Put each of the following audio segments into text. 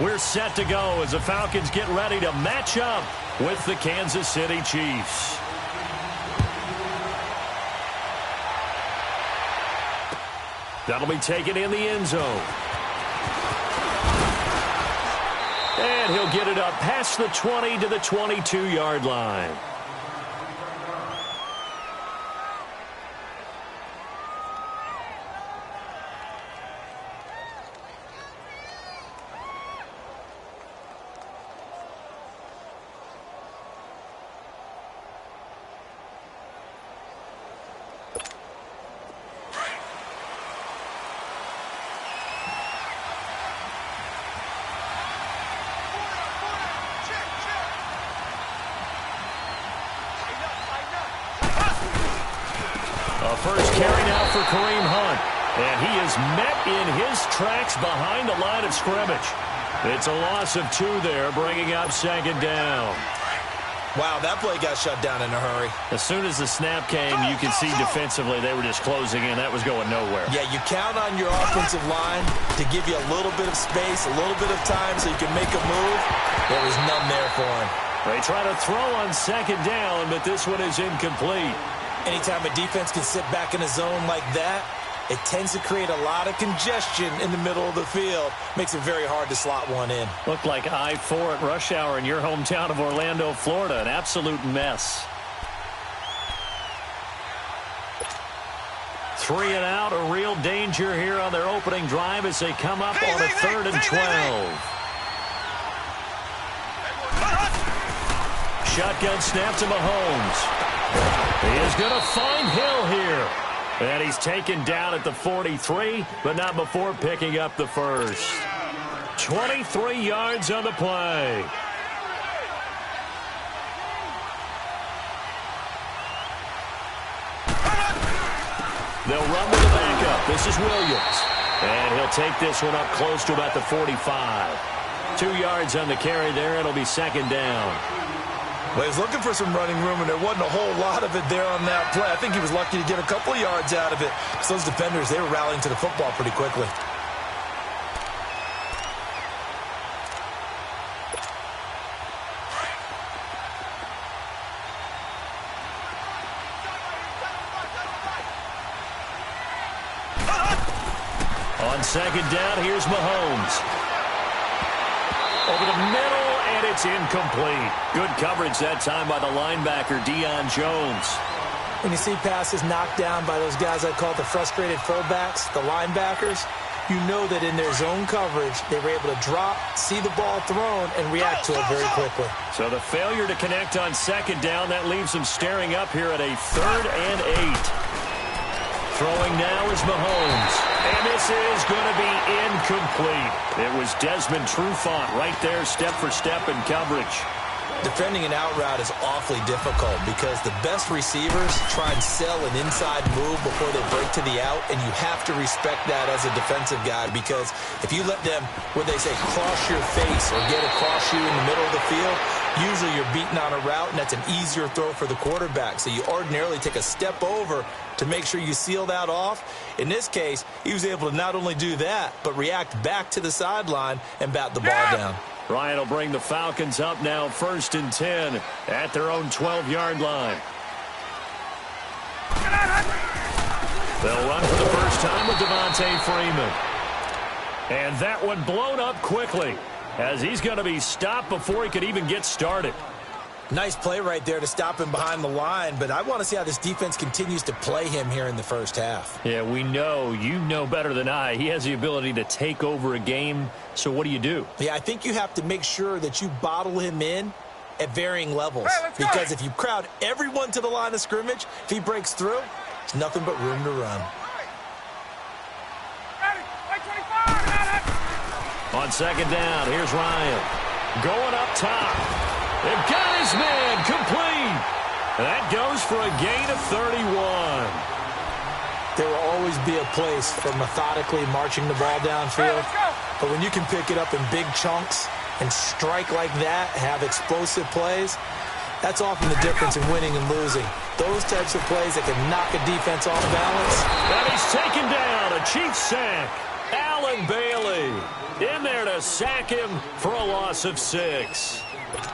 We're set to go as the Falcons get ready to match up with the Kansas City Chiefs. That'll be taken in the end zone. And he'll get it up past the 20 to the 22-yard line. First carry now for Kareem Hunt. And he is met in his tracks behind the line of scrimmage. It's a loss of 2 there, bringing up second down. Wow, that play got shut down in a hurry. As soon as the snap came, you could see defensively they were just closing in. That was going nowhere. Yeah, you count on your offensive line to give you a little bit of space, a little bit of time so you can make a move. There was none there for him. They try to throw on second down, but this one is incomplete. Anytime a defense can sit back in a zone like that, it tends to create a lot of congestion in the middle of the field. Makes it very hard to slot one in. Looked like I-4 at rush hour in your hometown of Orlando, Florida. An absolute mess. 3 and out, a real danger here on their opening drive as they come up on a 3rd and 12. Shotgun snap to Mahomes. He is going to find Hill here. And he's taken down at the 43, but not before picking up the first. 23 yards on the play. They'll run with the backup. This is Williams. And he'll take this one up close to about the 45. 2 yards on the carry there. It'll be second down. Well, he was looking for some running room, and there wasn't a whole lot of it there on that play. I think he was lucky to get a couple of yards out of it. Because those defenders, they were rallying to the football pretty quickly. On second down, here's Mahomes. Over the middle, and it's incomplete. Good coverage that time by the linebacker, Deion Jones. When you see passes knocked down by those guys I call the frustrated fullbacks, the linebackers, you know that in their zone coverage, they were able to drop, see the ball thrown, and react to it very quickly. So the failure to connect on second down, that leaves them staring up here at a 3rd and 8. Throwing now is Mahomes. And this is going to be incomplete. It was Desmond Trufant right there, step for step in coverage. Defending an out route is awfully difficult because the best receivers try and sell an inside move before they break to the out, and you have to respect that as a defensive guy because if you let them, what they say, cross your face or get across you in the middle of the field, usually you're beaten on a route, and that's an easier throw for the quarterback. So you ordinarily take a step over to make sure you seal that off. In this case, he was able to not only do that, but react back to the sideline and bat the ball down. Ryan will bring the Falcons up now 1st and 10 at their own 12-yard line. They'll run for the first time with Devontae Freeman. And that one blown up quickly as he's going to be stopped before he could even get started. Nice play right there to stop him behind the line, but I want to see how this defense continues to play him here in the first half. Yeah, we know, you know better than I, he has the ability to take over a game, so what do you do? Yeah, I think you have to make sure that you bottle him in at varying levels, because if you crowd everyone to the line of scrimmage, if he breaks through, there's nothing but room to run. On second down, here's Ryan. Going up top. They've got his man complete. That goes for a gain of 31. There will always be a place for methodically marching the ball downfield. But when you can pick it up in big chunks and strike like that, have explosive plays, that's often the difference in winning and losing. Those types of plays that can knock a defense off balance. And he's taken down, a Chiefs sack. Allen Bailey in there to to sack him for a loss of 6.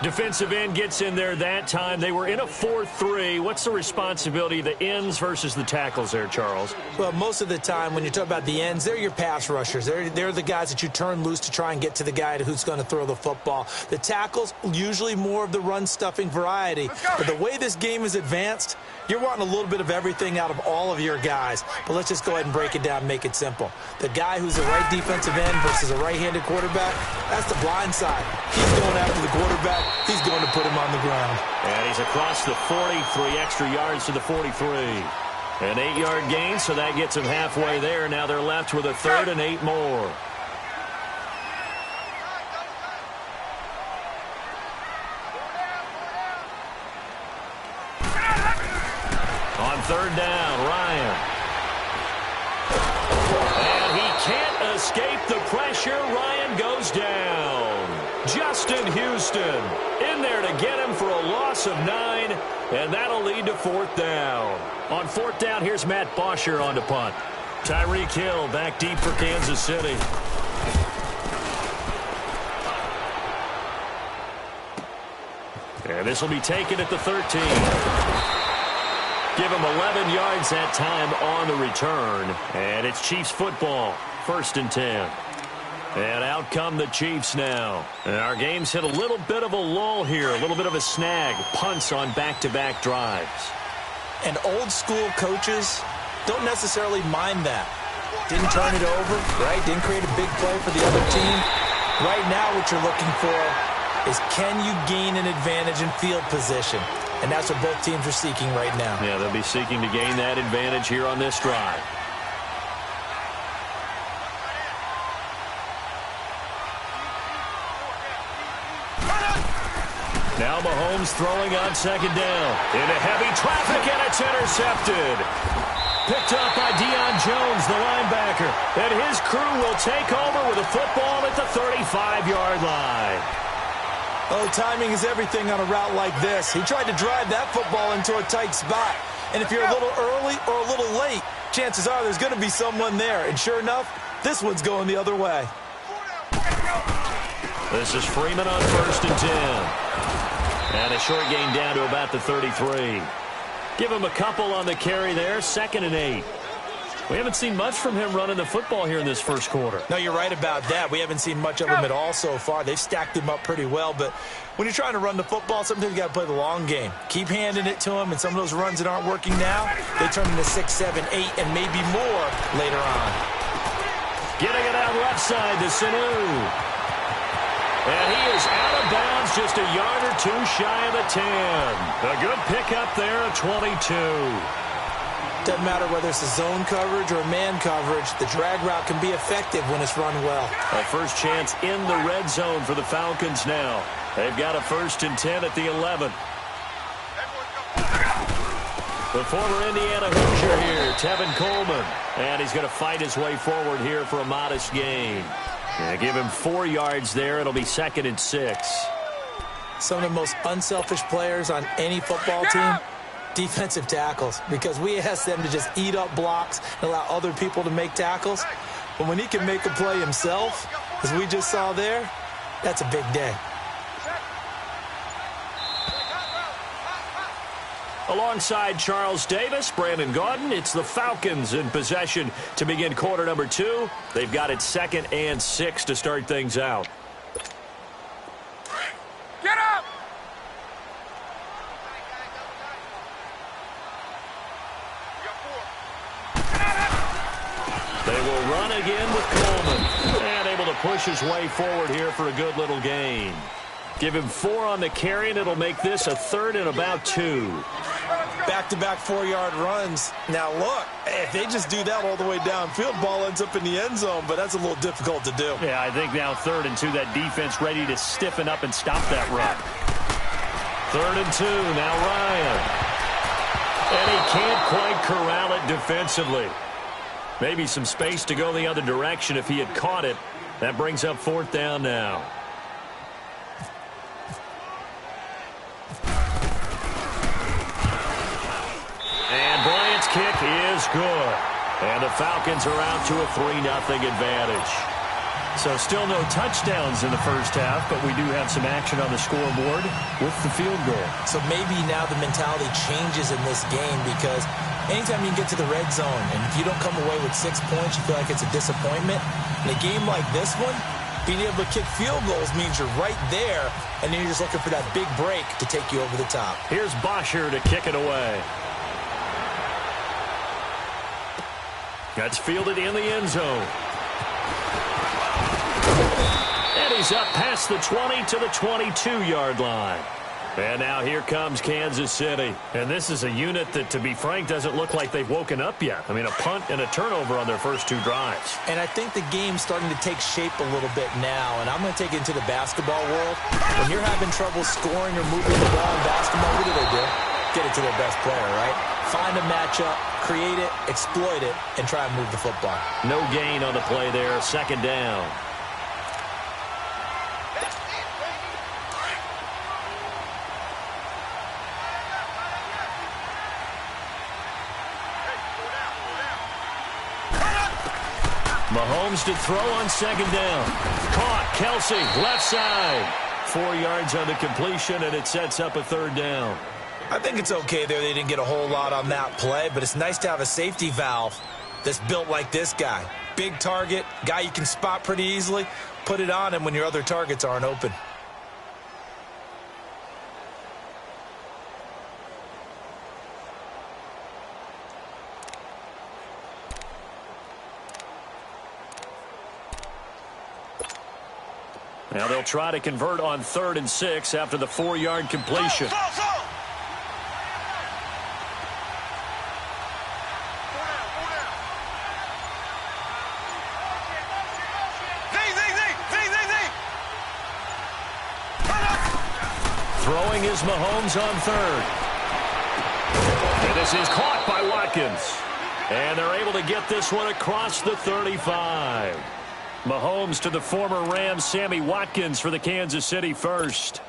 Defensive end gets in there that time. They were in a 4-3. What's the responsibility of the ends versus the tackles there, Charles? Well, most of the time when you talk about the ends, they're your pass rushers. They're the guys that you turn loose to try and get to the guy who's going to throw the football. The tackles, usually more of the run-stuffing variety. But the way this game is advanced, you're wanting a little bit of everything out of all of your guys. But let's just go ahead and break it down and make it simple. The guy who's the right defensive end versus a right-handed quarterback, that's the blind side. He's going after the quarterback. He's going to put him on the ground. And he's across the 40, 3 extra yards to the 43. An 8-yard gain, so that gets him halfway there. Now they're left with a 3rd and 8 more. On 3rd down, Ryan. And he can't escape the pressure. Ryan goes down. Justin Houston in there to get him for a loss of 9, and that'll lead to 4th down. On 4th down, here's Matt Bosher on to punt. Tyreek Hill back deep for Kansas City. And this will be taken at the 13. Give him 11 yards that time on the return. And it's Chiefs football, 1st and 10. And out come the Chiefs now. And our game's hit a little bit of a lull here, a little bit of a snag. Punts on back-to-back drives. And old-school coaches don't necessarily mind that. Didn't turn it over, right? Didn't create a big play for the other team. Right now what you're looking for is can you gain an advantage in field position? And that's what both teams are seeking right now. Yeah, they'll be seeking to gain that advantage here on this drive. Now Mahomes throwing on 2nd down. Into heavy traffic, and it's intercepted. Picked up by Deion Jones, the linebacker. And his crew will take over with a football at the 35-yard line. Oh, timing is everything on a route like this. He tried to drive that football into a tight spot. And if you're a little early or a little late, chances are there's going to be someone there. And sure enough, this one's going the other way. This is Freeman on 1st and 10. And a short gain down to about the 33. Give him a couple on the carry there, 2nd and 8. We haven't seen much from him running the football here in this first quarter. No, you're right about that. We haven't seen much of him at all so far. They've stacked him up pretty well, but when you're trying to run the football, sometimes you got to play the long game. Keep handing it to him, and some of those runs that aren't working now, they turn into 6, 7, 8, and maybe more later on. Getting it out left side to Sanu. And he is out of bounds, just a yard or 2 shy of the 10. A good pickup there, a 22. Doesn't matter whether it's a zone coverage or a man coverage, the drag route can be effective when it's run well. A first chance in the red zone for the Falcons now. They've got a 1st and 10 at the 11. The former Indiana Hoosier here, Tevin Coleman. And he's going to fight his way forward here for a modest gain. Yeah, give him 4 yards there. It'll be 2nd and 6. Some of the most unselfish players on any football team, defensive tackles, because we ask them to just eat up blocks and allow other people to make tackles. But when he can make a play himself, as we just saw there, that's a big day. Alongside Charles Davis, Brandon Gaudin, it's the Falcons in possession to begin quarter number 2. They've got it 2nd and 6 to start things out. Get up! They will run again with Coleman. And able to push his way forward here for a good little gain. Give him 4 on the carry, and it'll make this a 3rd and about 2. Back-to-back 4-yard runs. Now, look, if they just do that all the way downfield, ball ends up in the end zone, but that's a little difficult to do. Yeah, I think now 3rd and 2, that defense ready to stiffen up and stop that run. 3rd and 2, now Ryan. And he can't quite corral it defensively. Maybe some space to go the other direction if he had caught it. That brings up 4th down now. And Bryant's kick is good. And the Falcons are out to a 3-0 advantage. So still no touchdowns in the first half, but we do have some action on the scoreboard with the field goal. So maybe now the mentality changes in this game because anytime you can get to the red zone and if you don't come away with 6 points, you feel like it's a disappointment. In a game like this one, being able to kick field goals means you're right there, and then you're just looking for that big break to take you over the top. Here's Bosher to kick it away. That's fielded in the end zone. And he's up past the 20 to the 22-yard line. And now here comes Kansas City. And this is a unit that, to be frank, doesn't look like they've woken up yet. I mean, a punt and a turnover on their first 2 drives. And I think the game's starting to take shape a little bit now. And I'm going to take it into the basketball world. When you're having trouble scoring or moving the ball in basketball, what do? Get it to their best player, right? Find a matchup, create it, exploit it, and try and move the football. No gain on the play there. Second down. Mahomes to throw on second down. Caught. Kelsey, left side. 4 yards on the completion, and it sets up a third down. I think it's okay there. They didn't get a whole lot on that play, but it's nice to have a safety valve that's built like this guy. Big target, guy you can spot pretty easily. Put it on him when your other targets aren't open. Now they'll try to convert on 3rd and 6 after the 4-yard completion. Throwing is Mahomes on 3rd. And this is caught by Watkins. And they're able to get this one across the 35. Mahomes to the former Rams, Sammy Watkins for the Kansas City first.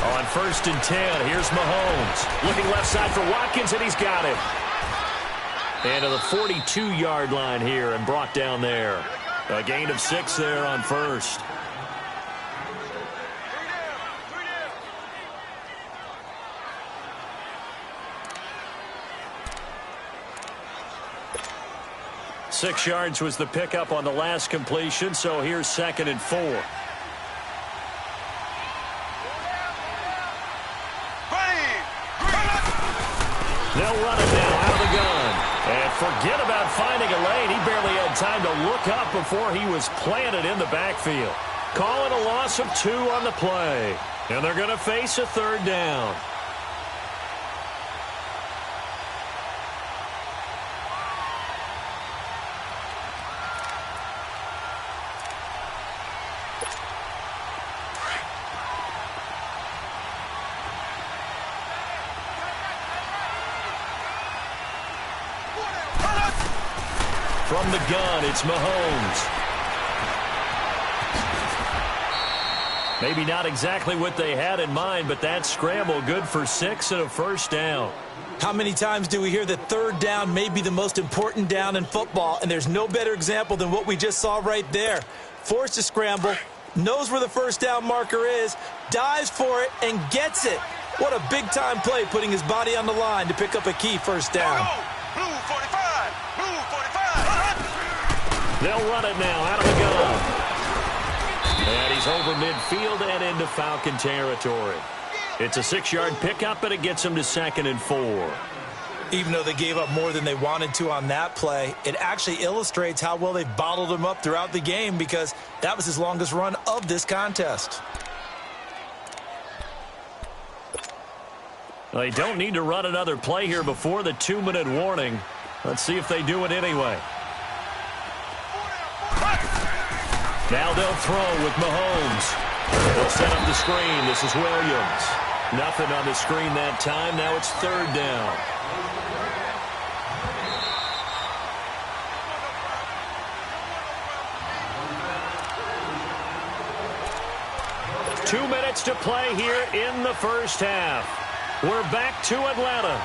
On 1st and 10, here's Mahomes. Looking left side for Watkins, and he's got it. And to the 42-yard line here and brought down there. A gain of 6 there on 1st. Six yards was the pickup on the last completion, so here's 2nd and 4. They'll run it now out of the gun. And forget about finding a lane. He barely had time to look up before he was planted in the backfield. Call it a loss of 2 on the play. And they're going to face a 3rd down. From the gun, it's Mahomes. Maybe not exactly what they had in mind, but that scramble good for 6 and a first down. How many times do we hear that 3rd down may be the most important down in football, and there's no better example than what we just saw right there. Forced to scramble, knows where the first down marker is, dives for it, and gets it. What a big-time play, putting his body on the line to pick up a key first down. They'll run it now out of the gun. And he's over midfield and into Falcon territory. It's a 6-yard pickup, but it gets them to 2nd and 4. Even though they gave up more than they wanted to on that play, it actually illustrates how well they've bottled him up throughout the game because that was his longest run of this contest. They don't need to run another play here before the 2-minute warning. Let's see if they do it anyway. Now they'll throw with Mahomes. They'll set up the screen. This is Williams. Nothing on the screen that time. Now it's 3rd down. Two minutes to play here in the first half. We're back to Atlanta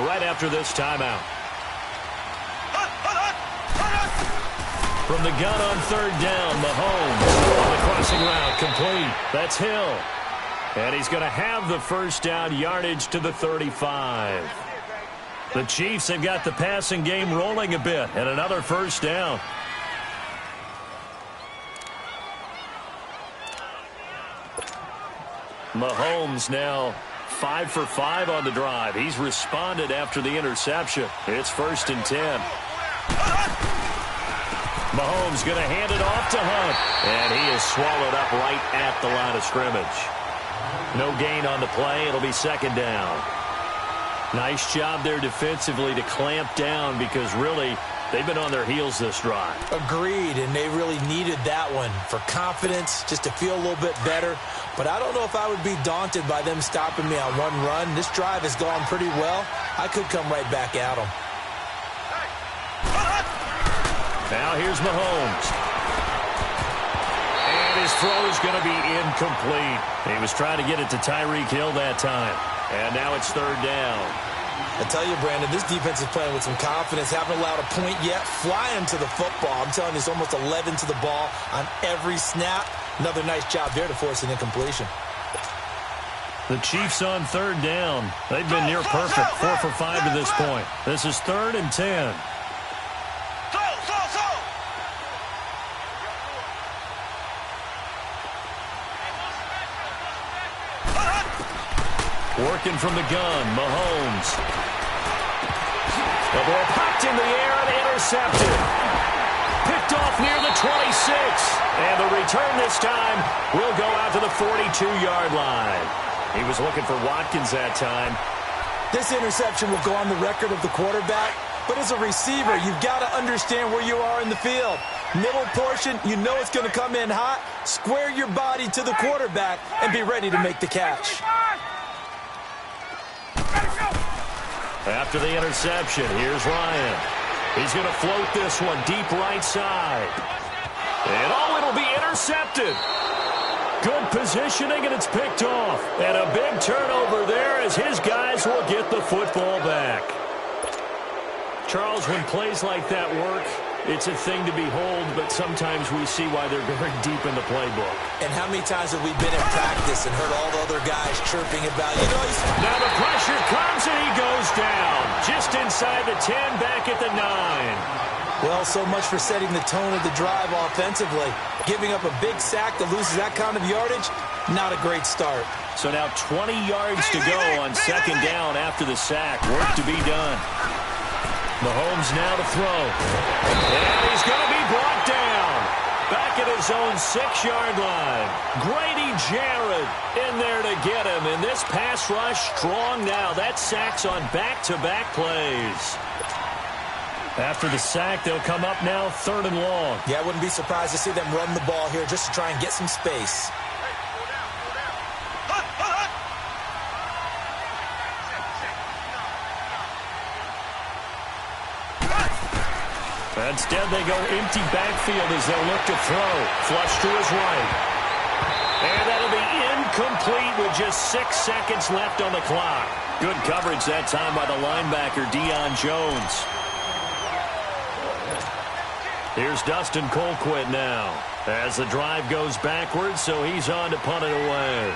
right after this timeout. From the gun on third down, Mahomes on the crossing route, complete. That's Hill. And he's going to have the first down, yardage to the 35. The Chiefs have got the passing game rolling a bit, and another first down. Mahomes now 5 for 5 on the drive. He's responded after the interception. It's 1st and 10. Mahomes going to hand it off to Hunt. And he is swallowed up right at the line of scrimmage. No gain on the play. It'll be 2nd down. Nice job there defensively to clamp down because really they've been on their heels this drive. Agreed, and they really needed that one for confidence, just to feel a little bit better. But I don't know if I would be daunted by them stopping me on one run. This drive has gone pretty well. I could come right back at them. Now here's Mahomes. And his throw is going to be incomplete. He was trying to get it to Tyreek Hill that time. And now it's 3rd down. I tell you, Brandon, this defense is playing with some confidence. Haven't allowed a point yet. Flying to the football. I'm telling you, it's almost 11 to the ball on every snap. Another nice job there to force an incompletion. The Chiefs on 3rd down. They've been near perfect. 4 for 5 to this point. This is 3rd and 10. Working from the gun, Mahomes. The ball popped in the air and intercepted. Picked off near the 26. And the return this time will go out to the 42-yard line. He was looking for Watkins that time. This interception will go on the record of the quarterback. But as a receiver, you've got to understand where you are in the field. Middle portion, you know it's going to come in hot. Square your body to the quarterback and be ready to make the catch. After the interception, here's Ryan. He's going to float this one deep right side. And it'll be intercepted. Good positioning, and it's picked off. And a big turnover there as his guys will get the football back. Charles, when plays like that work, it's a thing to behold, but sometimes we see why they're very deep in the playbook. And how many times have we been in practice and heard all the other guys chirping about, Now the pressure comes and he goes down. Just inside the 10, back at the 9. Well, so much for setting the tone of the drive offensively. Giving up a big sack that loses that kind of yardage, not a great start. So now 20 yards to go on 2nd down after the sack. Work to be done. Mahomes now to throw. And he's going to be brought down. Back at his own 6-yard line. Grady Jarrett in there to get him. And this pass rush strong now. That sack's on back-to-back plays. After the sack, they'll come up now 3rd and long. Yeah, I wouldn't be surprised to see them run the ball here just to try and get some space. Instead, they go empty backfield as they'll look to throw. Flush to his right. And that'll be incomplete with just 6 seconds left on the clock. Good coverage that time by the linebacker, Deion Jones. Here's Dustin Colquitt now as the drive goes backwards, so he's on to punt it away.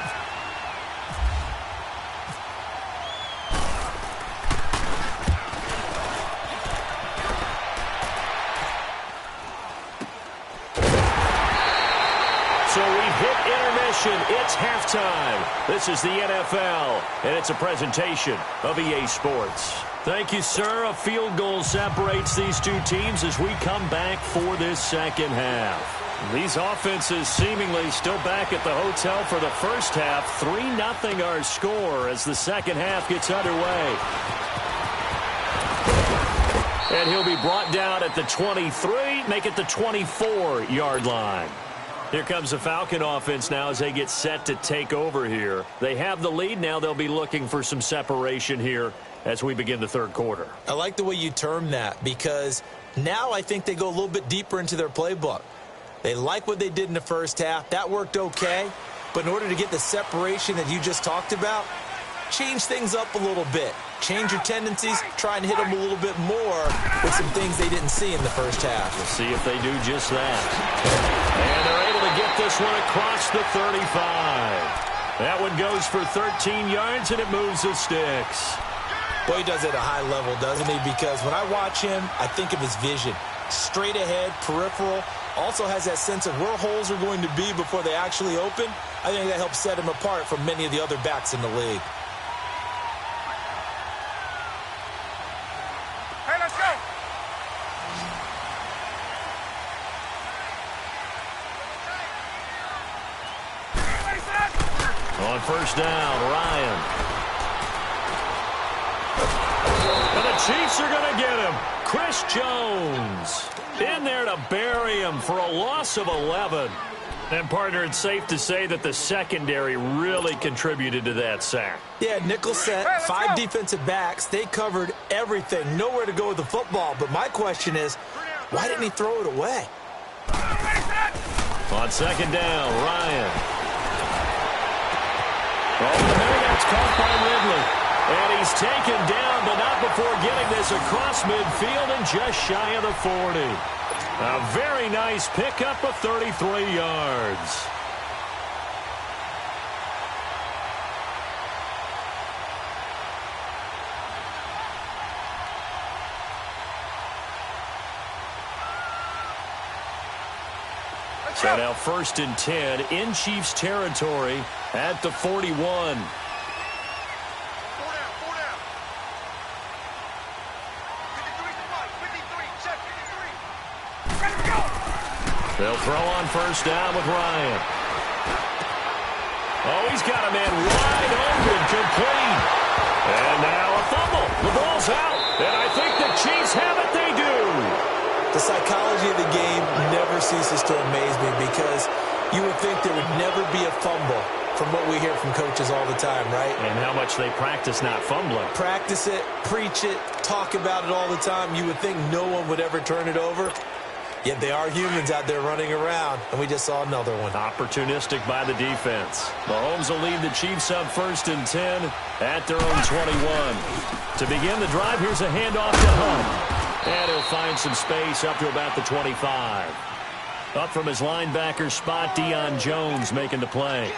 So we've hit intermission. It's halftime. This is the NFL, and it's a presentation of EA Sports. Thank you, sir. A field goal separates these two teams as we come back for this second half. These offenses seemingly still back at the hotel for the first half. 3-0 our score as the second half gets underway. And he'll be brought down at the 23, make it the 24-yard line. Here comes the Falcon offense now as they get set to take over here. They have the lead now. They'll be looking for some separation here as we begin the third quarter. I like the way you term that because now I think they go a little bit deeper into their playbook. They like what they did in the first half. That worked okay. But in order to get the separation that you just talked about, change things up a little bit. Change your tendencies, try and hit them a little bit more with some things they didn't see in the first half. We'll see if they do just that. And they're able to get this one across the 35. That one goes for 13 yards, and it moves the sticks. Boy, he does it at a high level, doesn't he? Because when I watch him, I think of his vision. Straight ahead, peripheral, also has that sense of where holes are going to be before they actually open. I think that helps set him apart from many of the other backs in the league. Hey, let's go. On first down, Ryan. And the Chiefs are going to get him. Chris Jones in there to bury him for a loss of 11. And, partner, it's safe to say that the secondary really contributed to that sack. Yeah, nickel set, 5 defensive backs. They covered everything. Nowhere to go with the football. But my question is, why didn't he throw it away? On second down, Ryan. Oh, that's caught by Ridley. And he's taken down, but not before getting this across midfield and just shy of the 40. A very nice pickup of 33 yards. So now first and 10 in Chiefs territory at the 41. They'll throw on first down with Ryan. Oh, he's got a man wide open, complete. And now a fumble. The ball's out. And I think the Chiefs have it. They do. The psychology of the game never ceases to amaze me because you would think there would never be a fumble from what we hear from coaches all the time, right? And how much they practice not fumbling. Practice it, preach it, talk about it all the time. You would think no one would ever turn it over. Yet they are humans out there running around, and we just saw another one. Opportunistic by the defense. Mahomes will lead the Chiefs up first and 10 at their own 21. To begin the drive, here's a handoff to Hunt. And he'll find some space up to about the 25. Up from his linebacker spot, Deion Jones making the play.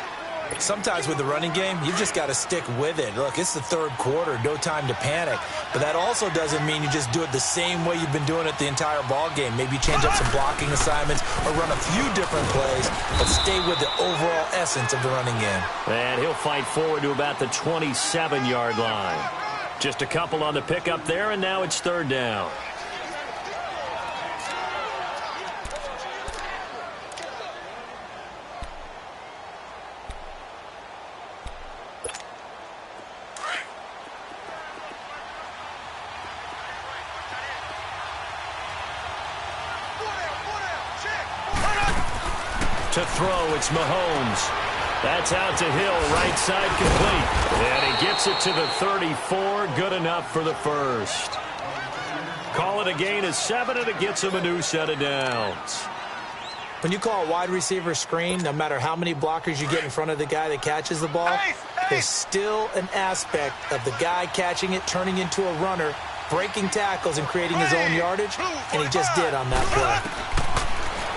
Sometimes with the running game, you've just got to stick with it. Look, it's the third quarter, no time to panic. But that also doesn't mean you just do it the same way you've been doing it the entire ball game. Maybe change up some blocking assignments or run a few different plays, but stay with the overall essence of the running game. And he'll fight forward to about the 27-yard line. Just a couple on the pickup there, and now it's third down. To throw, it's Mahomes. That's out to Hill, right side complete. And he gets it to the 34, good enough for the first. Call it a gain of 7, and it gets him a new set of downs. When you call a wide receiver screen, no matter how many blockers you get in front of the guy that catches the ball, there's still an aspect of the guy catching it, turning into a runner, breaking tackles and creating his own yardage, and he just did on that play.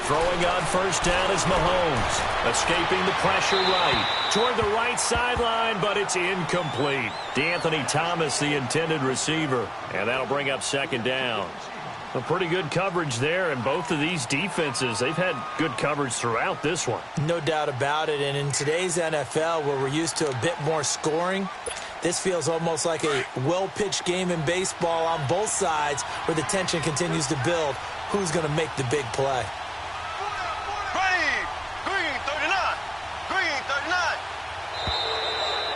Throwing on first down is Mahomes. Escaping the pressure right. Toward the right sideline, but it's incomplete. DeAnthony Thomas, the intended receiver. And that'll bring up second down. A pretty good coverage there, and both of these defenses, they've had good coverage throughout this one. No doubt about it, and in today's NFL, where we're used to a bit more scoring, this feels almost like a well-pitched game in baseball on both sides where the tension continues to build. Who's going to make the big play?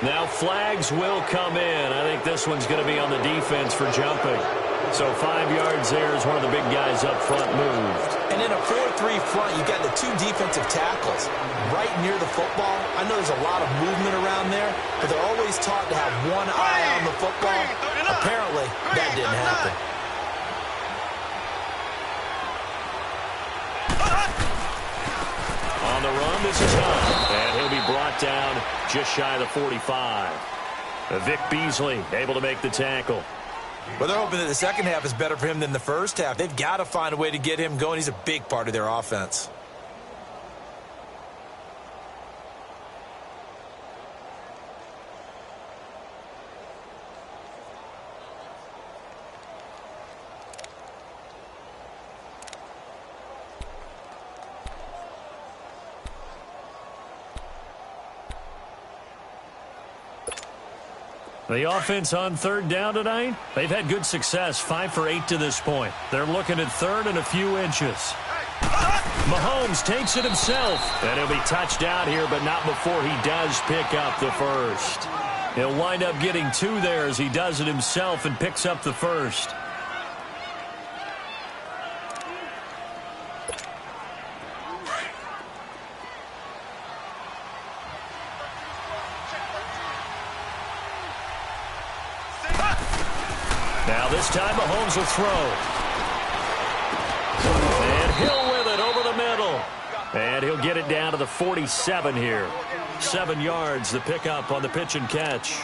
Now flags will come in. I think this one's going to be on the defense for jumping. So 5 yards there as one of the big guys up front moved. And in a 4-3 front, you've got the 2 defensive tackles right near the football. I know there's a lot of movement around there, but they're always taught to have one eye on the football. Apparently, that didn't happen. On the run, this is Hunt. And he'll be brought down just shy of the 45. Vic Beasley able to make the tackle. Well, they're hoping that the second half is better for him than the first half. They've got to find a way to get him going. He's a big part of their offense. The offense on third down tonight, they've had good success, 5 for 8 to this point. They're looking at third and a few inches. Mahomes takes it himself, and he'll be touched out here, but not before he does pick up the first. He'll wind up getting 2 there as he does it himself and picks up the first. Now this time Mahomes will throw. And Hill with it over the middle. And he'll get it down to the 47 here. 7 yards, the pickup on the pitch and catch.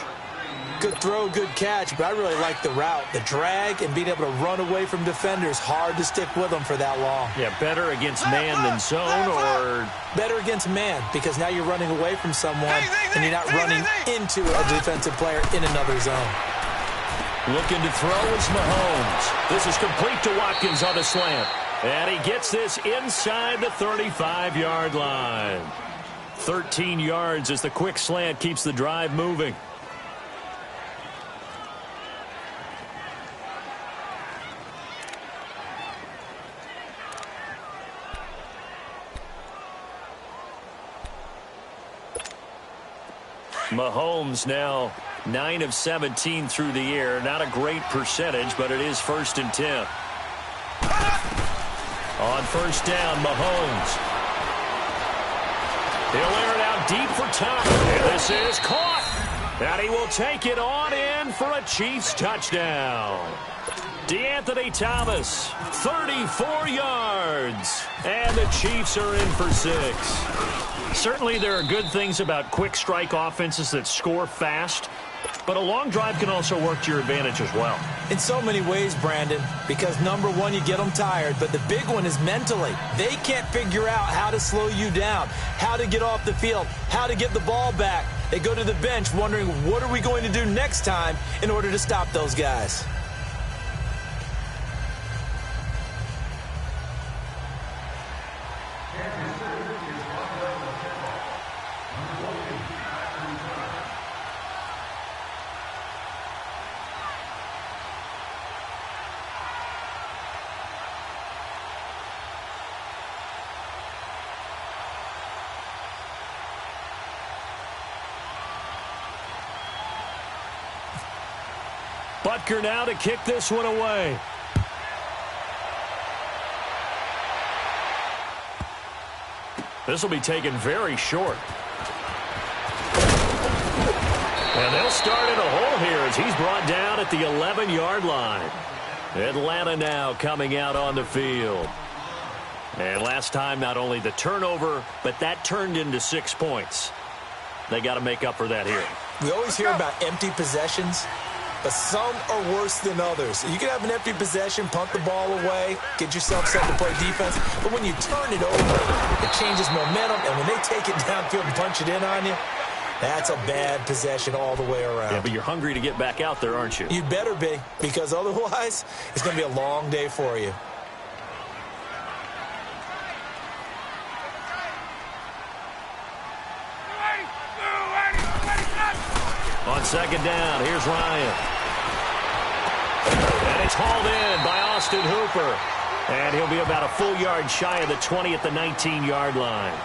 Good throw, good catch, but I really like the route. The drag and being able to run away from defenders, hard to stick with them for that long. Yeah, better against man than zone, or? Better against man, because now you're running away from someone and you're not running into a defensive player in another zone. Looking to throw is Mahomes. This is complete to Watkins on a slant. And he gets this inside the 35-yard line. 13 yards as the quick slant keeps the drive moving. Mahomes now 9 of 17 through the air. Not a great percentage, but it is 1st and 10. On first down, Mahomes. He'll air it out deep for Tom. And this is caught. And he will take it on in for a Chiefs touchdown. DeAnthony Thomas, 34 yards. And the Chiefs are in for 6. Certainly there are good things about quick strike offenses that score fast, but a long drive can also work to your advantage as well. In so many ways, Brandon, because number one, you get them tired, but the big one is mentally. They can't figure out how to slow you down, how to get off the field, how to get the ball back. They go to the bench wondering, what are we going to do next time in order to stop those guys? Butker now to kick this one away. This will be taken very short. And they'll start in a hole here as he's brought down at the 11-yard line. Atlanta now coming out on the field. And last time, not only the turnover, but that turned into 6 points. They got to make up for that here. We always hear about empty possessions, but some are worse than others. You can have an empty possession, punt the ball away, get yourself set to play defense, but when you turn it over, it changes momentum, and when they take it downfield and punch it in on you, that's a bad possession all the way around. Yeah, but you're hungry to get back out there, aren't you? You better be, because otherwise, it's going to be a long day for you. On second down, here's Ryan. And it's hauled in by Austin Hooper. And he'll be about a full yard shy of the 20 at the 19-yard line.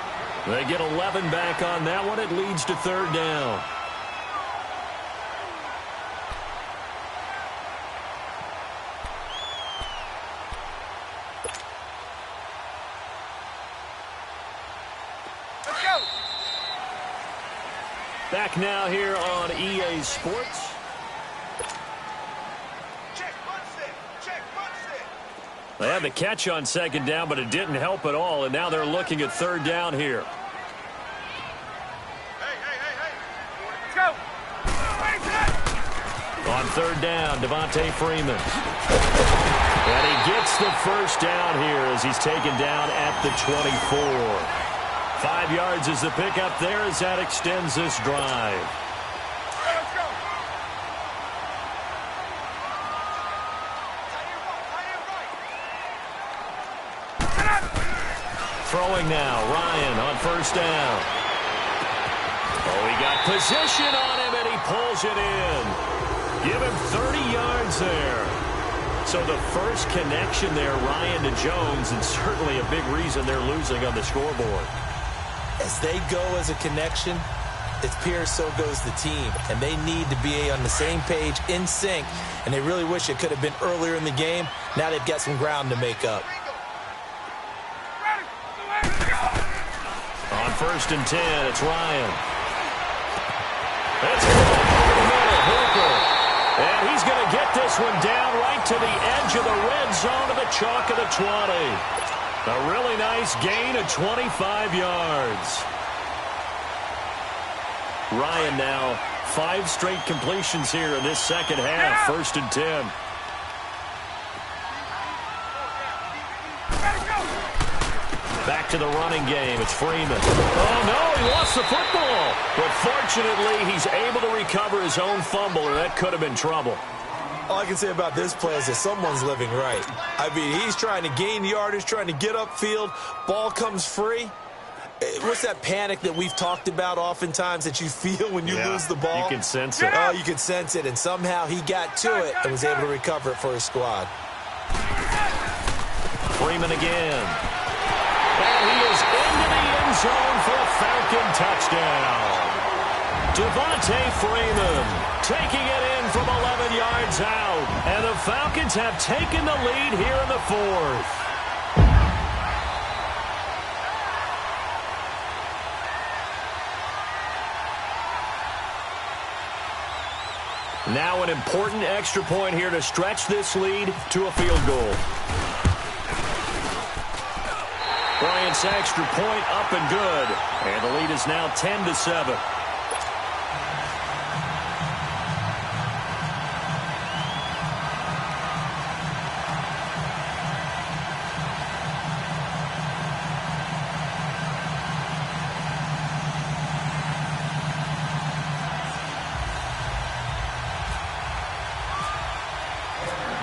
They get 11 back on that one. It leads to third down. Back now here on EA Sports. They had the catch on second down, but it didn't help at all, and now they're looking at third down here. Let's go. On third down, Devontae Freeman. And he gets the first down here as he's taken down at the 24. 5 yards is the pickup there as that extends this drive. Throwing now, Ryan on first down. Oh, he got position on him, and he pulls it in. Give him 30 yards there. So the first connection there, Ryan to Jones, and certainly a big reason they're losing on the scoreboard. As they go as a connection, it's Pierce, so goes the team. And they need to be on the same page, in sync. And they really wish it could have been earlier in the game. Now they've got some ground to make up. On first and 10, it's Ryan. It's over the middle, Hooper. And he's going to get this one down right to the edge of the red zone of the chalk of the 20. A really nice gain of 25 yards. Ryan now 5 straight completions here in this second half. First and 10. Back to the running game. It's Freeman. Oh, no, he lost the football. But fortunately, he's able to recover his own fumble, or that could have been trouble. All I can say about this play is that someone's living right. I mean, he's trying to gain yardage, trying to get upfield. Ball comes free. What's that panic that we've talked about oftentimes that you feel when you lose the ball? You can sense it. Oh, you can sense it, and somehow he got to it and was able to recover it for his squad. Freeman again. And he is into the end zone for a Falcon touchdown. Devontae Freeman taking it in from 11 yards out. And the Falcons have taken the lead here in the fourth. Now an important extra point here to stretch this lead to a field goal. Bryant's extra point up and good. And the lead is now 10-7.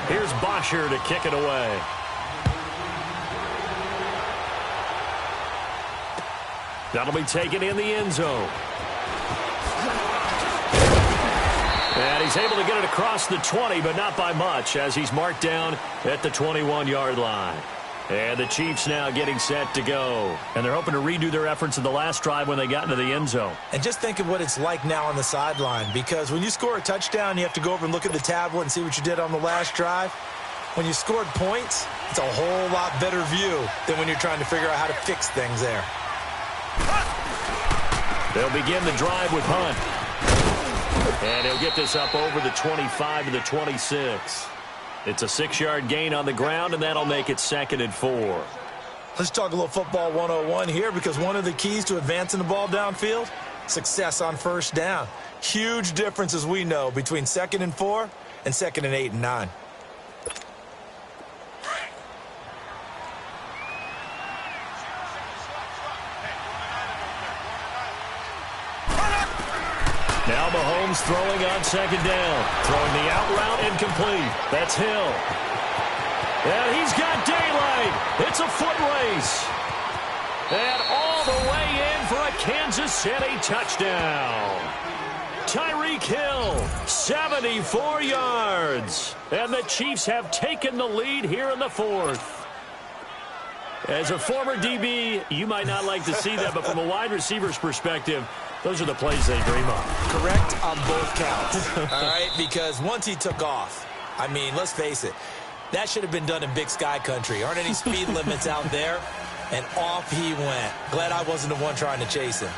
Here's Bosher to kick it away. That'll be taken in the end zone. And he's able to get it across the 20, but not by much, as he's marked down at the 21-yard line. And the Chiefs now getting set to go. And they're hoping to redo their efforts in the last drive when they got into the end zone. And just think of what it's like now on the sideline, because when you score a touchdown, you have to go over and look at the tablet and see what you did on the last drive. When you scored points, it's a whole lot better view than when you're trying to figure out how to fix things there. They'll begin the drive with punt. And he'll get this up over the 25 to the 26. It's a 6-yard gain on the ground, and that'll make it 2nd and 4. Let's talk a little football 101 here, because one of the keys to advancing the ball downfield, success on first down. Huge difference, as we know, between 2nd and 4 and 2nd and 8 and 9. Now Mahomes throwing on 2nd down. Throwing the out route incomplete. That's Hill. And he's got daylight. It's a foot race. And all the way in for a Kansas City touchdown. Tyreek Hill, 74 yards. And the Chiefs have taken the lead here in the fourth. As a former DB, you might not like to see that, but from a wide receiver's perspective, those are the plays they dream of. Correct on both counts. All right, because once he took off, I mean, let's face it, that should have been done in Big Sky country. Aren't any speed limits out there? And off he went. Glad I wasn't the one trying to chase him.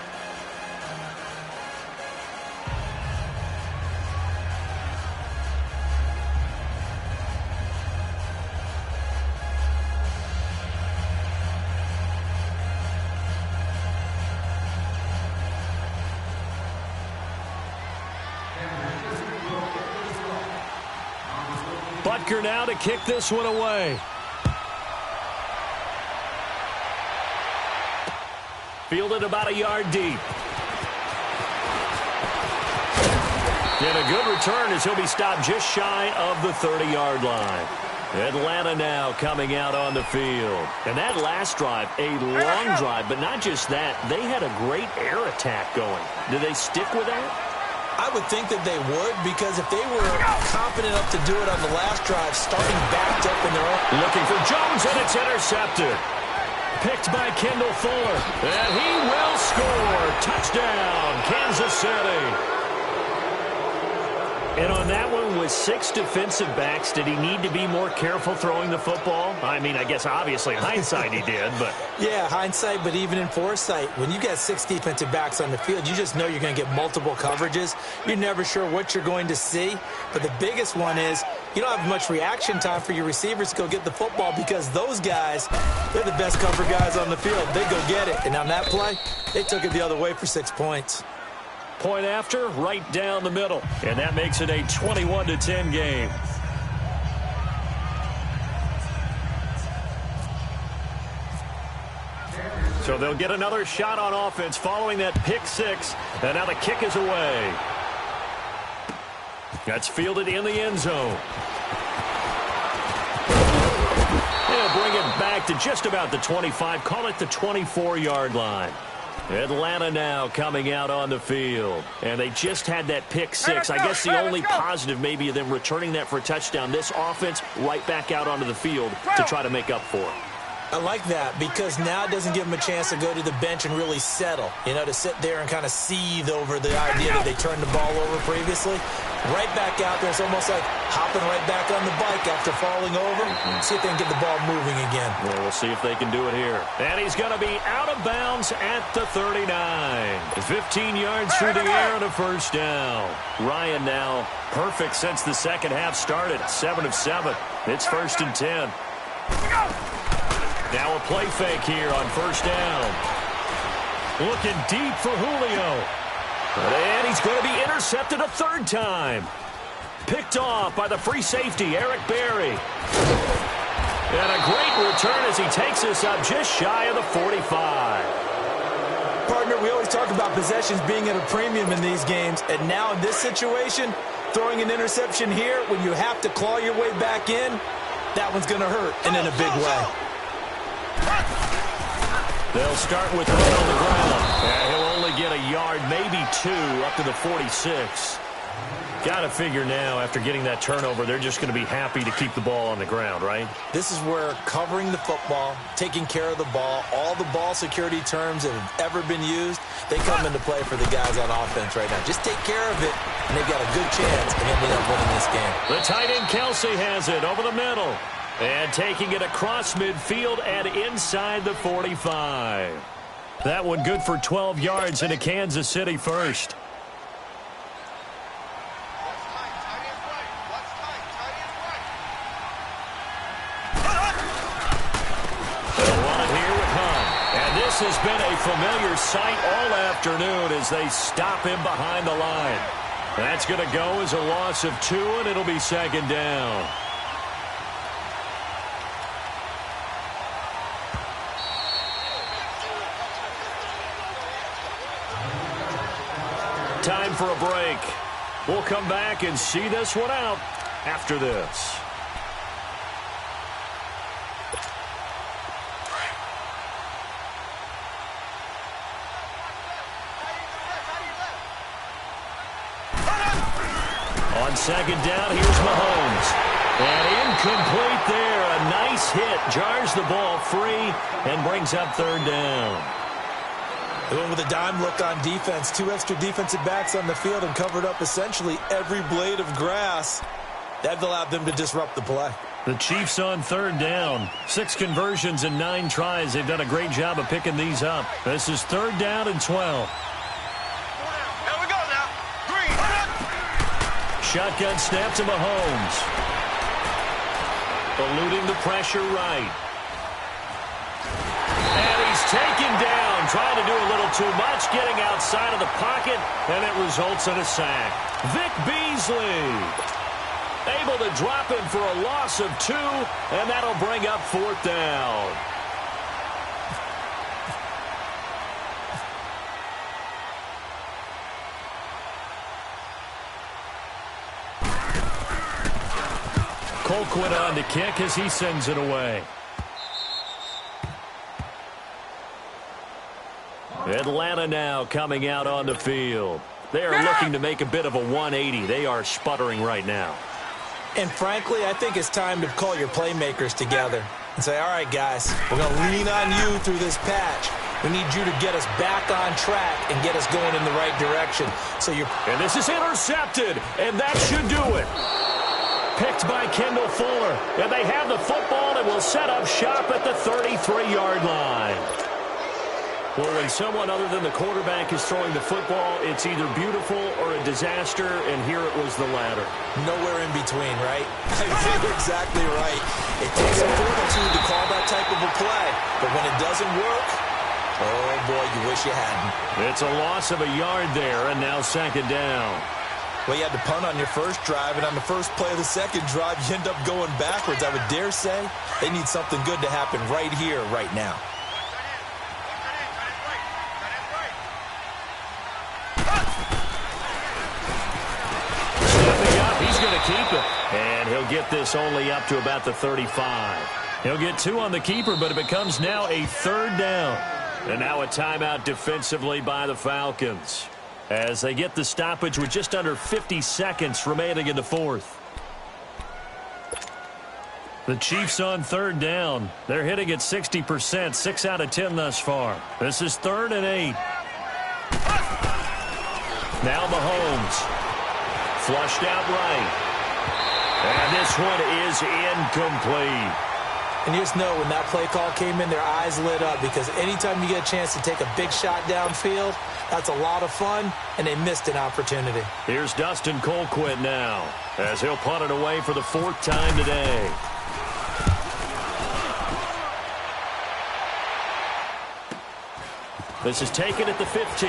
Butker now to kick this one away. Fielded about a yard deep. And a good return as he'll be stopped just shy of the 30-yard line. Atlanta now coming out on the field. And that last drive, a long drive, but not just that. They had a great air attack going. Do they stick with that? I would think that they would, because if they were confident enough to do it on the last drive, starting backed up in their own... Looking for Jones, and it's intercepted. Picked by Kendall Fuller. And he will score. Touchdown, Kansas City. And on that one, with 6 defensive backs, did he need to be more careful throwing the football? I mean, I guess obviously hindsight he did, but... Yeah, hindsight, but even in foresight, when you got 6 defensive backs on the field, you just know you're going to get multiple coverages. You're never sure what you're going to see. But the biggest one is you don't have much reaction time for your receivers to go get the football, because those guys, they're the best cover guys on the field. They go get it. And on that play, they took it the other way for 6 points. Point after, right down the middle. And that makes it a 21-10 game. So they'll get another shot on offense following that pick 6. And now the kick is away. That's fielded in the end zone. They'll bring it back to just about the 25. Call it the 24-yard line. Atlanta now coming out on the field. And they just had that pick 6. I guess the only positive maybe of them returning that for a touchdown. This offense right back out onto the field to try to make up for it. I like that, because now it doesn't give them a chance to go to the bench and really settle. You know, to sit there and kind of seethe over the idea that they turned the ball over previously. Right back out there. It's almost like hopping right back on the bike after falling over. See if they can get the ball moving again. Well, we'll see if they can do it here. And he's going to be out of bounds at the 39. 15 yards through the air and a first down. Ryan now perfect since the second half started. 7 of 7. It's 1st and 10. Now a play fake here on first down. Looking deep for Julio. And he's going to be intercepted a 3rd time. Picked off by the free safety, Eric Berry. And a great return as he takes us up just shy of the 45. Partner, we always talk about possessions being at a premium in these games. And now in this situation, throwing an interception here when you have to claw your way back in, that one's going to hurt, and in a big way. They'll start with one on the ground. And he'll only get a yard, maybe 2, up to the 46. Got to figure now, after getting that turnover, they're just going to be happy to keep the ball on the ground, right? This is where covering the football, taking care of the ball, all the ball security terms that have ever been used, they come into play for the guys on offense right now. Just take care of it, and they've got a good chance of ending up winning this game. The tight end Kelsey has it over the middle. And taking it across midfield and inside the 45. That one good for 12 yards into Kansas City first. They'll run it here with Hunt. And this has been a familiar sight all afternoon as they stop him behind the line. That's going to go as a loss of 2, and it'll be 2nd down. Time for a break. We'll come back and see this one out after this. On 2nd down, here's Mahomes. And incomplete there. A nice hit. Jars the ball free and brings up 3rd down. They went with a dime look on defense. 2 extra defensive backs on the field and covered up essentially every blade of grass. That allowed them to disrupt the play. The Chiefs on 3rd down. 6 conversions and 9 tries. They've done a great job of picking these up. This is 3rd down and 12. Here we go now. Green. Shotgun snap to Mahomes. Eluding the pressure right. And he's taken down, trying to do a little too much, getting outside of the pocket, and it results in a sack. Vic Beasley. Able to drop him for a loss of 2, and that'll bring up 4th down. Colquitt on to kick as he sends it away. Atlanta now coming out on the field. They are looking to make a bit of a 180. They are sputtering right now. And frankly, I think it's time to call your playmakers together and say, all right, guys, we're going to lean on you through this patch. We need you to get us back on track and get us going in the right direction. And this is intercepted, and that should do it. Picked by Kendall Fuller. And they have the football and will set up shop at the 33-yard line. Well, when someone other than the quarterback is throwing the football, it's either beautiful or a disaster, and here it was the latter. Nowhere in between, right? You're exactly right. It takes some fortitude to call that type of a play, but when it doesn't work, oh, boy, you wish you hadn't. It's a loss of a yard there, and now 2nd down. Well, you had to punt on your first drive, and on the first play of the second drive, you end up going backwards. I would dare say they need something good to happen right here, right now. Keep it. And he'll get this only up to about the 35. He'll get 2 on the keeper, but it becomes now a 3rd down. And now a timeout defensively by the Falcons as they get the stoppage with just under 50 seconds remaining in the 4th. The Chiefs on 3rd down. They're hitting at 60%, 6 out of 10 thus far. This is 3rd and 8. Now Mahomes. Flushed out right. And this one is incomplete. And you just know when that play call came in, their eyes lit up because anytime you get a chance to take a big shot downfield, that's a lot of fun, and they missed an opportunity. Here's Dustin Colquitt now as he'll punt it away for the 4th time today. This is taken at the 15.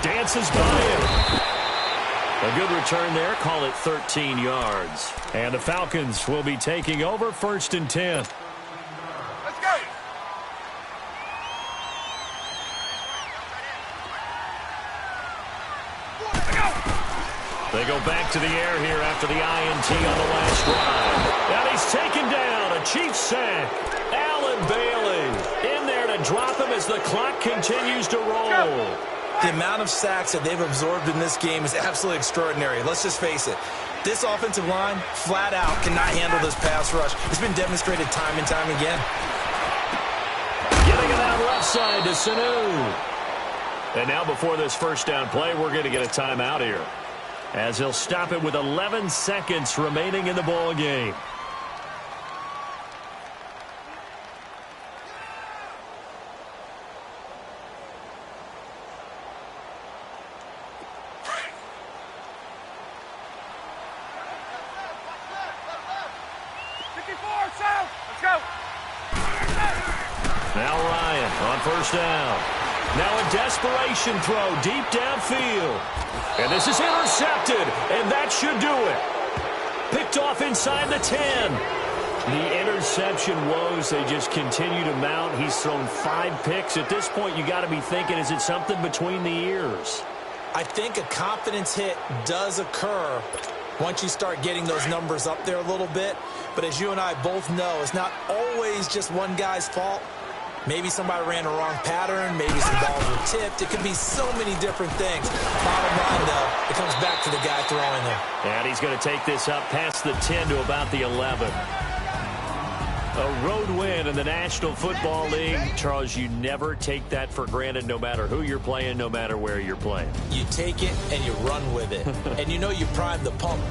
Dances by him. A good return there. Call it 13 yards. And the Falcons will be taking over 1st and 10. Let's go. They go back to the air here after the INT on the last drive. And he's taken down. A Chiefs sack. Allen Bailey in there to drop him as the clock continues to roll. The amount of sacks that they've absorbed in this game is absolutely extraordinary. Let's just face it. This offensive line, flat out, cannot handle this pass rush. It's been demonstrated time and time again. Getting it out left side to Sanu. And now before this 1st down play, we're going to get a timeout here, as he'll stop it with 11 seconds remaining in the ball game. Now Ryan on 1st down. Now a desperation throw deep downfield. And this is intercepted, and that should do it. Picked off inside the 10. The interception woes, they just continue to mount. He's thrown 5 picks. At this point, you got to be thinking, is it something between the ears? I think a confidence hit does occur once you start getting those numbers up there a little bit. But as you and I both know, it's not always just one guy's fault. Maybe somebody ran a wrong pattern. Maybe some balls were tipped. It could be so many different things. Bottom line, though, it comes back to the guy throwing them. And he's going to take this up past the 10 to about the 11. A road win in the National Football League. Charles, you never take that for granted no matter who you're playing, no matter where you're playing. You take it and you run with it. And you know you prime the pump